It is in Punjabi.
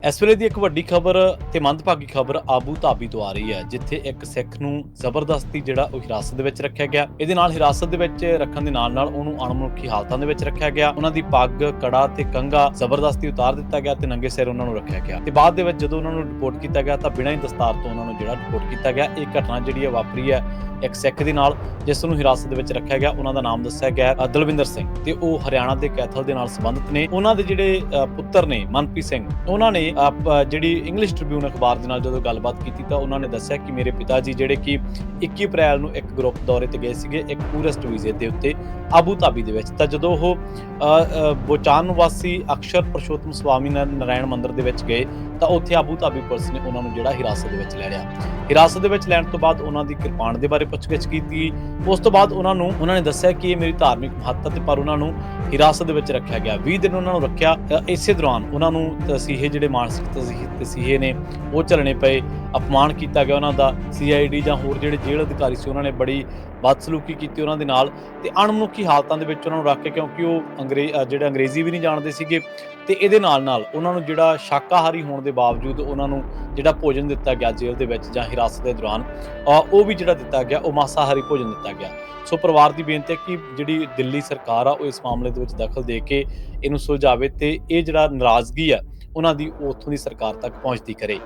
ਇਸ ਵੇਲੇ ਦੀ ਇੱਕ ਵੱਡੀ ਖਬਰ ਤੇ ਮੰਦਭਾਗੀ ਖਬਰ ਆਬੂ ਧਾਬੀ ਤੋਂ ਆ ਰਹੀ ਹੈ, ਜਿੱਥੇ ਇੱਕ ਸਿੱਖ ਨੂੰ ਜ਼ਬਰਦਸਤੀ ਜਿਹੜਾ ਉਹ ਹਿਰਾਸਤ ਦੇ ਵਿੱਚ ਰੱਖਿਆ ਗਿਆ। ਇਹਦੇ ਨਾਲ ਹਿਰਾਸਤ ਦੇ ਵਿੱਚ ਰੱਖਣ ਦੇ ਨਾਲ ਉਹਨੂੰ ਅਣਮਨੁੱਖੀ ਹਾਲਤਾਂ ਦੇ ਵਿੱਚ ਰੱਖਿਆ ਗਿਆ। ਉਹਨਾਂ ਦੀ ਪੱਗ, ਕੜਾ ਤੇ ਕੰਘਾ ਜ਼ਬਰਦਸਤੀ ਉਤਾਰ ਦਿੱਤਾ ਗਿਆ ਤੇ ਨੰਗੇ ਸਿਰ ਉਹਨਾਂ ਨੂੰ ਰੱਖਿਆ ਗਿਆ ਤੇ ਬਾਅਦ ਦੇ ਵਿੱਚ ਜਦੋਂ ਉਹਨਾਂ ਨੂੰ ਰਿਪੋਰਟ ਕੀਤਾ ਗਿਆ ਤਾਂ ਬਿਨਾਂ ਹੀ ਦਸਤਾਰ ਤੋਂ ਉਹਨਾਂ ਨੂੰ ਜਿਹੜਾ ਰਿਪੋਰਟ ਕੀਤਾ ਗਿਆ। ਇਹ ਘਟਨਾ ਜਿਹੜੀ ਹੈ ਵਾਪਰੀ ਹੈ ਇੱਕ ਸਿੱਖ ਦੇ ਨਾਲ, ਜਿਸ ਨੂੰ ਹਿਰਾਸਤ ਦੇ ਵਿੱਚ ਰੱਖਿਆ ਗਿਆ। ਉਹਨਾਂ ਦਾ ਨਾਮ ਦੱਸਿਆ ਗਿਆ ਦਲਵਿੰਦਰ ਸਿੰਘ ਤੇ ਉਹ ਹਰਿਆਣਾ ਦੇ ਕੈਥਲ ਦੇ ਨਾਲ ਸੰਬੰਧਿਤ ਨੇ। ਉਹਨਾਂ ਦੇ ਜਿਹੜੇ ਪੁੱਤਰ ਨੇ ਮਨਪ੍ਰੀਤ ਸਿੰਘ, ਉਹਨਾਂ ਨੇ ਜਿਹੜੀ ਇੰਗਲਿਸ਼ ਟ੍ਰਿਬਿਊਨ ਅਖਬਾਰ ਦੇ ਨਾਲ ਜਦੋਂ ਗੱਲਬਾਤ ਕੀਤੀ ਤਾਂ ਉਹਨਾਂ ਨੇ ਦੱਸਿਆ ਕਿ ਮੇਰੇ ਪਿਤਾ ਜੀ ਜਿਹੜੇ ਕਿ 21 ਅਪ੍ਰੈਲ ਨੂੰ ਇੱਕ ਗਰੁੱਪ ਦੌਰੇ ਤੇ ਗਏ ਸੀਗੇ ਇੱਕ ਟੂਰਿਸਟ ਵੀਜ਼ੇ ਦੇ ਉੱਤੇ ਆਬੂ ਧਾਬੀ ਦੇ ਵਿੱਚ। ਤਾਂ ਜਦੋਂ ਉਹ ਬੋਚਾਨ ਨਿਵਾਸੀ ਅਕਸ਼ਰ ਪੁਰਸ਼ੋਤਮ ਸਵਾਮੀ ਨਾਰਾਇਣ ਮੰਦਿਰ ਦੇ ਵਿੱਚ ਗਏ ਤਾਂ ਉੱਥੇ ਆਬੂ ਧਾਬੀ ਪੁਲਿਸ ਨੇ ਉਹਨਾਂ ਨੂੰ ਜਿਹੜਾ ਹਿਰਾਸਤ ਦੇ ਵਿੱਚ ਲੈ ਲਿਆ। ਹਿਰਾਸਤ ਦੇ ਵਿੱਚ ਲੈਣ ਤੋਂ ਬਾਅਦ ਉਹਨਾਂ ਦੀ ਕਿਰਪਾਨ ਦੇ ਬਾਰੇ ਪੁੱਛਗਿੱਛ ਕੀਤੀ। ਉਸ ਤੋਂ ਬਾਅਦ ਉਹਨਾਂ ਨੇ ਦੱਸਿਆ ਕਿ ਇਹ ਮੇਰੀ ਧਾਰਮਿਕ ਮਹੱਤਤਾ ਤੇ ਪਰ ਉਹਨਾਂ ਨੂੰ ਹਿਰਾਸਤ ਦੇ ਵਿੱਚ ਰੱਖਿਆ ਗਿਆ। 20 ਦਿਨ ਉਹਨਾਂ ਨੂੰ ਰੱਖਿਆ। ਇਸੇ ਦੌਰਾਨ ਉਹਨਾਂ ਨੂੰ ਤਸੀਹੇ ਜਿਹੜੇ ਮਾਨਸਿਕ ਤਸੀਹੇ ਨੇ ਉਹ ਝੱਲਣੇ ਪਏ। ਅਪਮਾਨ ਕੀਤਾ ਗਿਆ ਉਹਨਾਂ ਦਾ। CID ਜਾਂ ਹੋਰ ਜਿਹੜੇ ਜੇਲ੍ਹ ਅਧਿਕਾਰੀ ਸੀ ਉਹਨਾਂ ਨੇ ਬੜੀ ਬਦਸਲੂਕੀ ਕੀਤੀ ਉਹਨਾਂ ਦੇ ਨਾਲ ਤੇ ਅਣਮਨੁੱਖੀ ਹਾਲਤਾਂ ਦੇ ਵਿੱਚ ਉਹਨਾਂ ਨੂੰ ਰੱਖ ਕੇ, ਕਿਉਂਕਿ ਉਹ ਅੰਗਰੇਜ਼ੀ ਵੀ ਨਹੀਂ ਜਾਣਦੇ ਸੀਗੇ ਤੇ ਇਹਦੇ ਨਾਲ ਉਹਨਾਂ ਨੂੰ ਜਿਹੜਾ ਸ਼ਾਕਾਹਾਰੀ ਹੋਣ ਦੇ ਬਾਵਜੂਦ ਉਹਨਾਂ ਨੂੰ ਜਿਹੜਾ ਭੋਜਨ ਦਿੱਤਾ ਗਿਆ ਜੇਲ੍ਹ ਦੇ ਵਿੱਚ ਜਾਂ ਹਿਰਾਸਤ ਦੇ ਦੌਰਾਨ ਉਹ ਵੀ ਜਿਹੜਾ ਦਿੱਤਾ ਗਿਆ ਉਹ ਮਾਸਾਹਾਰੀ ਭੋਜਨ ਦਿੱਤਾ ਗਿਆ। ਸੋ ਪਰਿਵਾਰ ਦੀ ਬੇਨਤੀ ਹੈ ਕਿ ਜਿਹੜੀ ਦਿੱਲੀ ਸਰਕਾਰ ਆ ਉਹ ਇਸ ਮਾਮਲੇ ਦੇ ਵਿੱਚ ਦਖਲ ਦੇ ਕੇ ਇਹਨੂੰ ਸੁਲਝਾਵੇ ਤੇ ਇਹ ਜਿਹੜਾ ਨਾਰਾਜ਼ਗੀ ਆ ਉਹਨਾਂ ਦੀ ਉੱਥੋਂ ਦੀ ਸਰਕਾਰ ਤੱਕ ਪਹੁੰਚਦੀ ਕਰੇ।